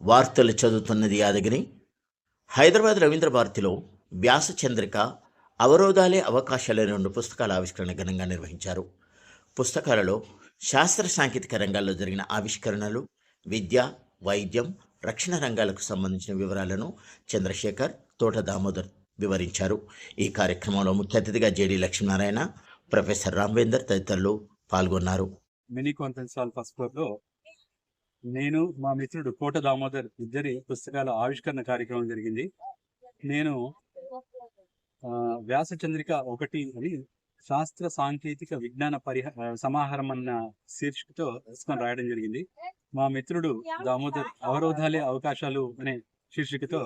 వార్తలు చదువుతున్నది యాదగిరి. హైదరాబాద్ రవీంద్ర భారతిలో వ్యాస చంద్రిక అవరోధాలే అవకాశాలే 2 పుస్తకాల ఆవిష్కరణ ఘనంగా నిర్వహించారు. పుస్తకాలలో శాస్త్ర సాంకేతిక రంగాల్లో జరిగిన ఆవిష్కరణలు, విద్య, వైద్యం, రక్షణ రంగాలకు సంబంధించిన వివరాలను చంద్రశేఖర్, తోట దామోదర్ వివరించారు. ఈ కార్యక్రమంలో ముఖ్య అతిథిగా జేడి లక్ష్మీనారాయణ, ప్రొఫెసర్ రామ్వేందర్ తదితరులు పాల్గొన్నారు. Mini conference hall first floor లో నేను మా మిత్రుడు కోట దామోదర్ ఇద్దరి పుస్తకాల ఆవిష్కరణ కార్యక్రమం జరిగింది. నేను వ్యాస చంద్రిక 1 అని శాస్త్ర సాంకేతిక విజ్ఞాన సమాహారం అన్న శీర్షికతో పుస్తకం రాయడం జరిగింది. మా మిత్రుడు దామోదర్ అవరోధాలే అవకాశాలు అనే శీర్షికతో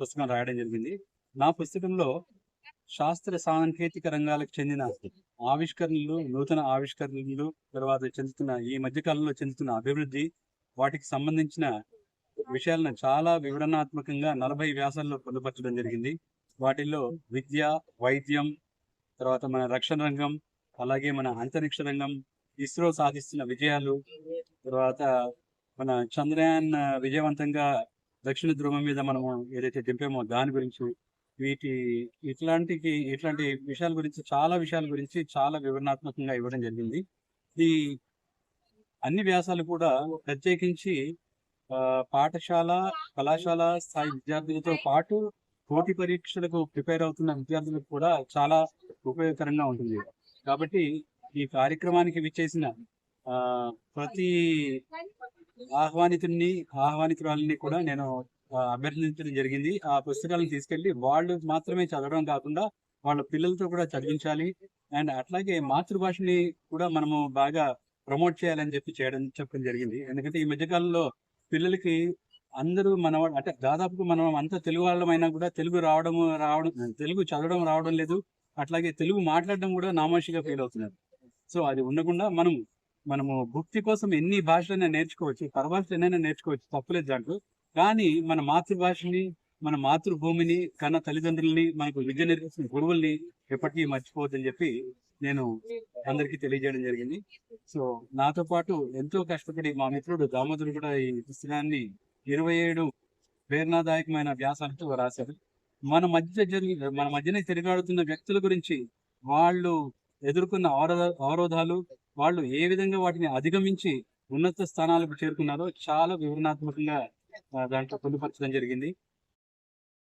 పుస్తకం రాయడం జరిగింది. నా పుస్తకంలో శాస్త్ర సాంకేతిక రంగాలకు చెందిన ఆవిష్కరణలు, నూతన ఆవిష్కరణలు, తర్వాత చెందుతున్న ఈ మధ్యకాలంలో చెందుతున్న అభివృద్ధి, వాటికి సంబంధించిన విషయాలను చాలా వివరణాత్మకంగా 40 వ్యాసాల్లో పొందుపరచడం జరిగింది. వాటిల్లో విద్య, వైద్యం, తర్వాత మన రక్షణ రంగం, అలాగే మన అంతరిక్ష రంగం, ఇస్రో సాధిస్తున్న విజయాలు, తర్వాత మన చంద్రయాన్ విజయవంతంగా దక్షిణ ధ్రువం మీద మనము ఏదైతే దింపామో దాని గురించి, ఇట్లాంటి విషయాల గురించి చాలా వివరణాత్మకంగా ఇవ్వడం జరిగింది. ఈ అన్ని వ్యాసాలు కూడా ప్రత్యేకించి పాఠశాల, కళాశాల స్థాయి విద్యార్థులతో పాటు పోటీ పరీక్షలకు ప్రిపేర్ అవుతున్న విద్యార్థులకు కూడా చాలా ఉపయోగకరంగా ఉంటుంది. కాబట్టి ఈ కార్యక్రమానికి విచ్చేసిన ప్రతి ఆహ్వానితురాలిని కూడా నేను అభ్యర్థించడం జరిగింది. ఆ పుస్తకాలను తీసుకెళ్లి వాళ్ళు మాత్రమే చదవడం కాకుండా వాళ్ళ పిల్లలతో కూడా చదివించాలి. అండ్ అట్లాగే మాతృభాషని కూడా మనము బాగా ప్రమోట్ చేయాలని చెప్పడం జరిగింది. ఎందుకంటే ఈ మధ్యకాలంలో పిల్లలకి అందరూ అంటే దాదాపుగా మనం అంతా తెలుగు వాళ్ళమైనా కూడా తెలుగు చదవడం రావడం లేదు. అట్లాగే తెలుగు మాట్లాడడం కూడా నామోషిగా ఫీల్ అవుతున్నారు. సో అది ఉండకుండా మనము భక్తి కోసం ఎన్ని భాషలైనా నేర్చుకోవచ్చు, పరభాషలైనా నేర్చుకోవచ్చు, తప్పులేదు దాంట్లో. కానీ మన మాతృభాషని, మన మాతృభూమిని, కన్న తల్లిదండ్రుల్ని, మనకు విద్య నేర్పించిన గురువుల్ని ఎప్పటికీ మర్చిపోవద్దని చెప్పి నేను అందరికీ తెలియజేయడం జరిగింది. సో నాతో పాటు ఎంతో కష్టపడి మా మిత్రుడు దామోదరుడు కూడా ఈ పుస్తకాన్ని 27 ప్రేరణాదాయకమైన వ్యాసాలతో రాశారు. మన మధ్యనే తిరిగాడుతున్న వ్యక్తుల గురించి, వాళ్ళు ఎదుర్కొన్న అవరోధాలు, వాళ్ళు ఏ విధంగా వాటిని అధిగమించి ఉన్నత స్థానాలకు చేరుకున్నారో చాలా వివరణాత్మకంగా దాంట్లో పొందుపరచడం జరిగింది.